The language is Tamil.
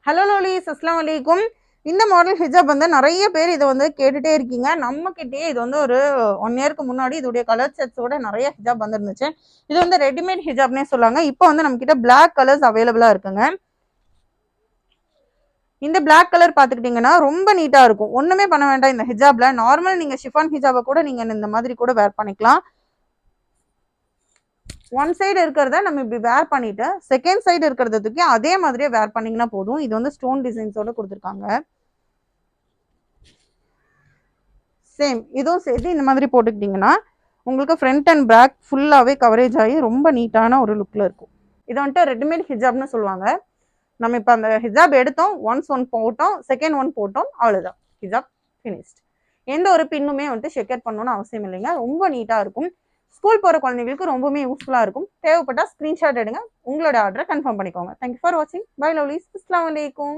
ஹலோ லோலிஸ், அஸ்லாம் வலைக்கும். இந்த மாடல் ஹிஜாப் வந்து நிறைய பேர் இதை வந்து கேட்டுட்டே இருக்கீங்க. நம்ம கிட்டேயே இது வந்து ஒரு 1 இயருக்கு முன்னாடி இதோடைய கலர் செட்ஸோட நிறைய ஹிஜாப் வந்துருந்துச்சு. இது வந்து ரெடிமேட் ஹிஜாப்னே சொல்லாங்க. இப்போ வந்து நம்ம கிட்ட பிளாக் கலர்ஸ் அவைலபிளா இருக்குங்க. இந்த பிளாக் கலர் பார்த்துக்கிட்டிங்கன்னா ரொம்ப நீட்டாக இருக்கும். ஒன்றுமே பண்ண வேண்டாம். இந்த ஹிஜாப்ல நார்மல் நீங்கள் ஷிஃபான் ஹிஜாபை கூட நீங்கள் இந்த மாதிரி கூட வேர் பண்ணிக்கலாம். ஒன் சைடு இருக்கிறத நம்ம இப்படி வேர் பண்ணிட்டு செகண்ட் சைடு இருக்கிறத தூக்கி அதே மாதிரியே வேர் பண்ணிங்கன்னா போதும். இது வந்து ஸ்டோன் டிசைன்ஸோட கொடுத்துருக்காங்க. சேம் இதுவும் சேர்த்து இந்த மாதிரி போட்டுக்கிட்டிங்கன்னா உங்களுக்கு ஃப்ரண்ட் அண்ட் பேக் ஃபுல்லாகவே கவரேஜ் ஆகி ரொம்ப நீட்டான ஒரு லுக்கில் இருக்கும். இதை வந்துட்டு ரெடிமேட் ஹிஜாப்னு சொல்லுவாங்க. நம்ம இப்போ அந்த ஹிஜாப் எடுத்தோம், ஒன் போட்டோம், செகண்ட் ஒன் போட்டோம், அவ்வளோதான், ஹிஜாப் ஃபினிஷ்ட். எந்த ஒரு பின்னுமே வந்துட்டு செக்அட் பண்ணணும்னு அவசியம் இல்லைங்க. ரொம்ப நீட்டாக இருக்கும். ஸ்கூல் போகிற குழந்தைங்களுக்கு ரொம்பவுமே யூஸ்ஃபுல்லாக இருக்கும். தேவைப்பட்டால் ஸ்க்ரீன்ஷாட் எடுங்க, உங்களோட ஆர்டரை கன்ஃபார்ம் பண்ணிக்கோங்க. தேங்க்யூ ஃபார் வாட்சிங். பை லவ்லீஸ், அஸ்ஸலாமு அலைக்கும்.